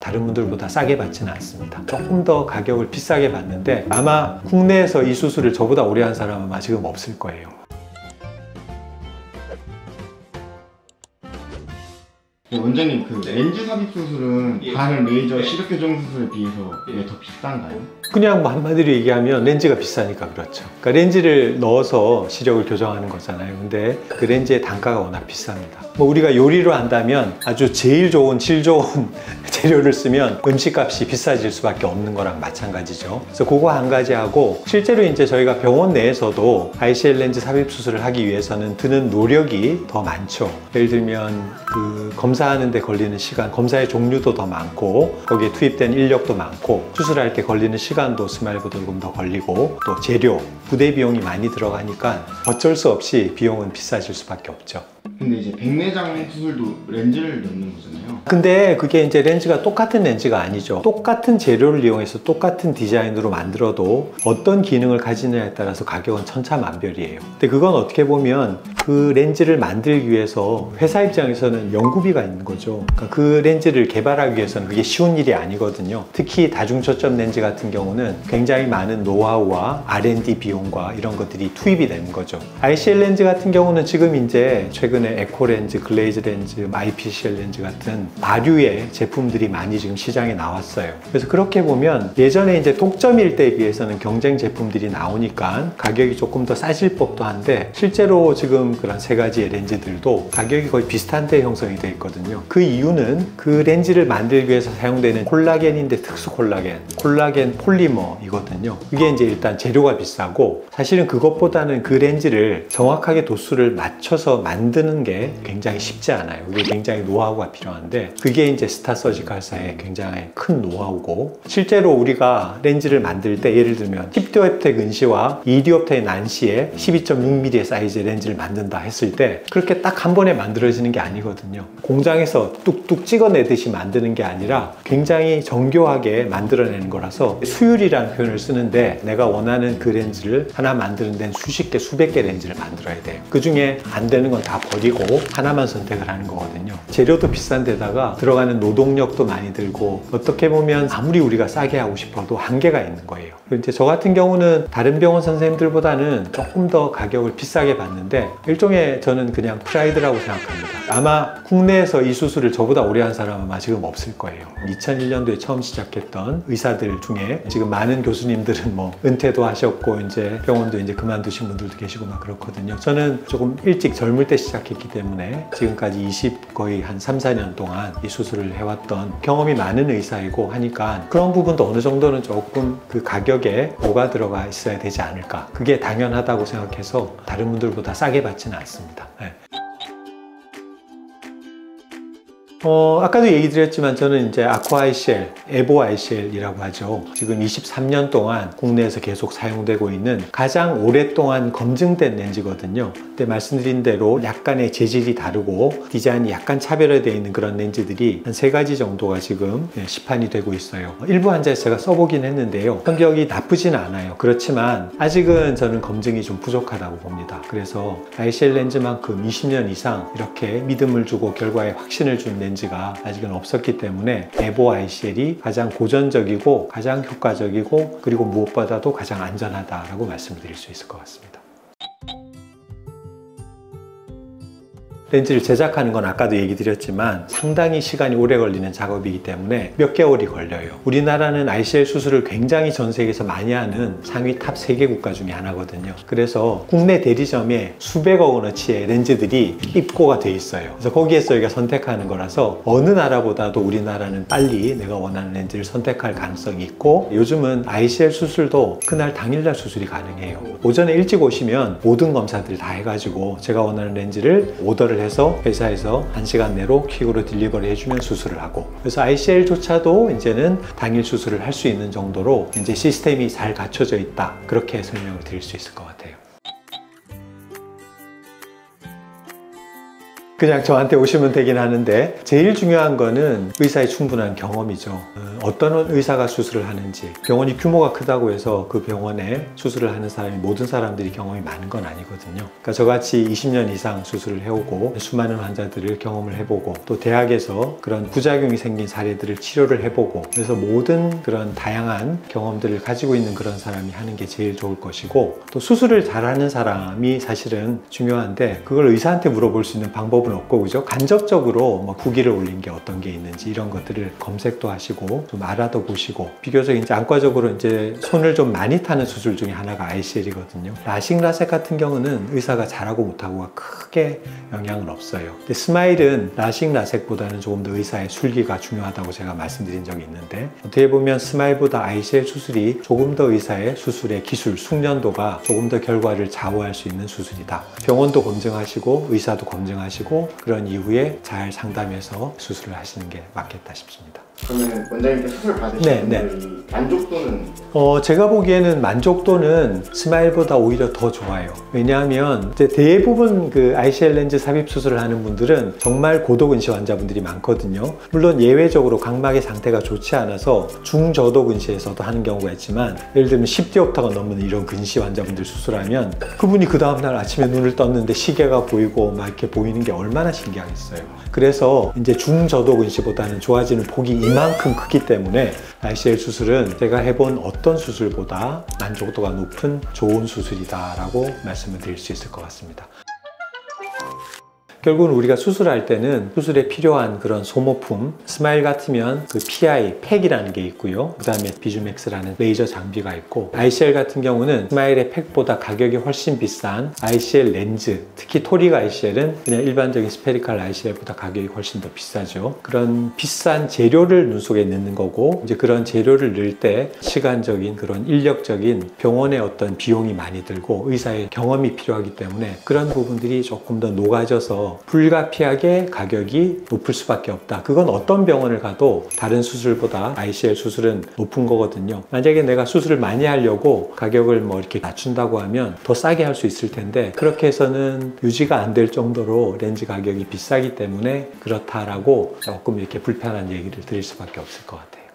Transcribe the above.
다른 분들보다 싸게 받지는 않습니다. 조금 더 가격을 비싸게 받는데 아마 국내에서 이 수술을 저보다 오래 한 사람은 아마 지금 없을 거예요. 원장님, 그 렌즈 삽입 수술은 다른 레이저 시력 교정 수술에 비해서 왜 더 비싼가요? 그냥 뭐 한마디로 얘기하면 렌즈가 비싸니까 그렇죠. 그러니까 렌즈를 넣어서 시력을 교정하는 거잖아요. 근데 그 렌즈의 단가가 워낙 비쌉니다. 뭐 우리가 요리로 한다면 아주 제일 좋은 질 좋은 재료를 쓰면 음식값이 비싸질 수밖에 없는 거랑 마찬가지죠. 그래서 그거 한 가지 하고, 실제로 이제 저희가 병원 내에서도 ICL 렌즈 삽입 수술을 하기 위해서는 드는 노력이 더 많죠. 예를 들면 그 검사하는 데 걸리는 시간, 검사의 종류도 더 많고 거기에 투입된 인력도 많고 수술할 때 걸리는 시간도 스마일보다 조금 더 걸리고 또 재료, 부대 비용이 많이 들어가니까 어쩔 수 없이 비용은 비싸질 수밖에 없죠. 근데 이제 백내장 수술도 렌즈를 넣는 거잖아요. 근데 그게 이제 렌즈가 똑같은 렌즈가 아니죠. 똑같은 재료를 이용해서 똑같은 디자인으로 만들어도 어떤 기능을 가지느냐에 따라서 가격은 천차만별이에요. 근데 그건 어떻게 보면 그 렌즈를 만들기 위해서 회사 입장에서는 연구비가 있는 거죠. 그러니까 그 렌즈를 개발하기 위해서는 그게 쉬운 일이 아니거든요. 특히 다중초점 렌즈 같은 경우는 굉장히 많은 노하우와 R&D 비용과 이런 것들이 투입이 되는 거죠. ICL 렌즈 같은 경우는 지금 이제 최근에 에코 렌즈, 글레이즈 렌즈, IPCL 렌즈 같은 마류의 제품들이 많이 지금 시장에 나왔어요. 그래서 그렇게 보면 예전에 이제 독점일 때에 비해서는 경쟁 제품들이 나오니까 가격이 조금 더 싸질 법도 한데 실제로 지금 그런 세 가지의 렌즈들도 가격이 거의 비슷한데 형성이 되어 있거든요. 그 이유는 그 렌즈를 만들기 위해서 사용되는 콜라겐인데 특수 콜라겐 폴리머이거든요. 이게 이제 일단 재료가 비싸고, 사실은 그것보다는 그 렌즈를 정확하게 도수를 맞춰서 만드는 게 굉장히 쉽지 않아요. 이게 굉장히 노하우가 필요한데 그게 이제 스타서지칼사의 굉장히 큰 노하우고, 실제로 우리가 렌즈를 만들 때 예를 들면 10디옵트의 근시와 2디옵트의 난시에 12.6mm의 사이즈의 렌즈를 만든다 했을 때 그렇게 딱 한 번에 만들어지는 게 아니거든요. 공장에서 뚝뚝 찍어내듯이 만드는 게 아니라 굉장히 정교하게 만들어내는 거라서 수율이라는 표현을 쓰는데, 내가 원하는 그 렌즈를 하나 만드는 데는 수십 개, 수백 개 렌즈를 만들어야 돼요. 그 중에 안 되는 건 다 버리고 하나만 선택을 하는 거거든요. 재료도 비싼 데다가 들어가는 노동력도 많이 들고, 어떻게 보면 아무리 우리가 싸게 하고 싶어도 한계가 있는 거예요. 이제 저 같은 경우는 다른 병원 선생님들보다는 조금 더 가격을 비싸게 받는데 일종의 저는 그냥 프라이드라고 생각합니다. 아마 국내에서 이 수술을 저보다 오래 한 사람은 아마 지금 없을 거예요. 2001년도에 처음 시작했던 의사들 중에 지금 많은 교수님들은 뭐 은퇴도 하셨고 이제 병원도 이제 그만두신 분들도 계시고 막 그렇거든요. 저는 조금 일찍 젊을 때 시작했기 때문에 지금까지 거의 한 3, 4년 동안 이 수술을 해왔던 경험이 많은 의사이고 하니까 그런 부분도 어느 정도는 조금 그 가격에 뭐가 들어가 있어야 되지 않을까, 그게 당연하다고 생각해서 다른 분들보다 싸게 받지는 않습니다. 네. 아까도 얘기 드렸지만 저는 이제 아쿠아 ICL, 에보 ICL이라고 하죠. 지금 23년 동안 국내에서 계속 사용되고 있는 가장 오랫동안 검증된 렌즈거든요. 근데 말씀드린 대로 약간의 재질이 다르고 디자인이 약간 차별화되어 있는 그런 렌즈들이 한 3가지 정도가 지금 시판이 되고 있어요. 일부 환자에서 제가 써보긴 했는데요. 성격이 나쁘진 않아요. 그렇지만 아직은 저는 검증이 좀 부족하다고 봅니다. 그래서 ICL 렌즈만큼 20년 이상 이렇게 믿음을 주고 결과에 확신을 준 렌즈가 아직은 없었기 때문에 에보 ICL이 가장 고전적이고 가장 효과적이고 그리고 무엇보다도 가장 안전하다라고 말씀드릴 수 있을 것 같습니다. 렌즈를 제작하는 건 아까도 얘기 드렸지만 상당히 시간이 오래 걸리는 작업이기 때문에 몇 개월이 걸려요. 우리나라는 ICL 수술을 굉장히 전 세계에서 많이 하는 상위 탑 3개 국가 중에 하나거든요. 그래서 국내 대리점에 수백억 원어치의 렌즈들이 입고가 돼 있어요. 그래서 거기에서 저희가 선택하는 거라서 어느 나라보다도 우리나라는 빨리 내가 원하는 렌즈를 선택할 가능성이 있고, 요즘은 ICL 수술도 그날 당일날 수술이 가능해요. 오전에 일찍 오시면 모든 검사들 다 해가지고 제가 원하는 렌즈를 오더를 해서 회사에서 1시간 내로 퀵으로 딜리버리 해주면 수술을 하고, 그래서 ICL조차도 이제는 당일 수술을 할 수 있는 정도로 이제 시스템이 잘 갖춰져 있다, 그렇게 설명을 드릴 수 있을 것 같아요. 그냥 저한테 오시면 되긴 하는데 제일 중요한 거는 의사의 충분한 경험이죠. 어떤 의사가 수술을 하는지, 병원이 규모가 크다고 해서 그 병원에 수술을 하는 사람이 모든 사람들이 경험이 많은 건 아니거든요. 그러니까 저같이 20년 이상 수술을 해오고 수많은 환자들을 경험을 해보고 또 대학에서 그런 부작용이 생긴 사례들을 치료를 해보고 그래서 모든 그런 다양한 경험들을 가지고 있는 그런 사람이 하는 게 제일 좋을 것이고 또 수술을 잘하는 사람이 사실은 중요한데 그걸 의사한테 물어볼 수 있는 방법은 없고 그죠? 간접적으로 뭐 후기를 올린 게 어떤 게 있는지 이런 것들을 검색도 하시고 좀 알아도 보시고 비교적 이제 안과적으로 이제 손을 좀 많이 타는 수술 중에 하나가 ICL이거든요. 라식 라섹 같은 경우는 의사가 잘하고 못하고가 크게 영향은 없어요. 근데 스마일은 라식 라섹보다는 조금 더 의사의 술기가 중요하다고 제가 말씀드린 적이 있는데 어떻게 보면 스마일보다 ICL 수술이 조금 더 의사의 수술의 기술, 숙련도가 조금 더 결과를 좌우할 수 있는 수술이다. 병원도 검증하시고 의사도 검증하시고 그런 이후에 잘 상담해서 수술을 하시는 게 맞겠다 싶습니다. 그러면 원장님께 수술 받으신 분들이 만족도는? 제가 보기에는 만족도는 스마일보다 오히려 더 좋아요. 왜냐하면 이제 대부분 그 ICL 렌즈 삽입 수술을 하는 분들은 정말 고도근시 환자분들이 많거든요. 물론 예외적으로 각막의 상태가 좋지 않아서 중저도근시에서도 하는 경우가 있지만 예를 들면 10디옵터가 넘는 이런 근시 환자분들 수술하면 그분이 그 다음날 아침에 눈을 떴는데 시계가 보이고 막 이렇게 보이는 게 얼마나 신기하겠어요. 그래서 이제 중저도근시보다는 좋아지는 폭이 이만큼 크기 때문에 ICL 수술은 제가 해본 어떤 수술보다 만족도가 높은 좋은 수술이다라고 말씀을 드릴 수 있을 것 같습니다. 결국은 우리가 수술할 때는 수술에 필요한 그런 소모품, 스마일 같으면 그 PI, 팩이라는 게 있고요. 그 다음에 비주맥스라는 레이저 장비가 있고 ICL 같은 경우는 스마일의 팩보다 가격이 훨씬 비싼 ICL 렌즈, 특히 토릭 ICL은 그냥 일반적인 스페리칼 ICL보다 가격이 훨씬 더 비싸죠. 그런 비싼 재료를 눈 속에 넣는 거고 이제 그런 재료를 넣을 때 시간적인 그런 인력적인 병원의 어떤 비용이 많이 들고 의사의 경험이 필요하기 때문에 그런 부분들이 조금 더 녹아져서 불가피하게 가격이 높을 수밖에 없다. 그건 어떤 병원을 가도 다른 수술보다 ICL 수술은 높은 거거든요. 만약에 내가 수술을 많이 하려고 가격을 뭐 이렇게 낮춘다고 하면 더 싸게 할 수 있을 텐데 그렇게 해서는 유지가 안 될 정도로 렌즈 가격이 비싸기 때문에 그렇다라고 조금 이렇게 불편한 얘기를 드릴 수밖에 없을 것 같아요.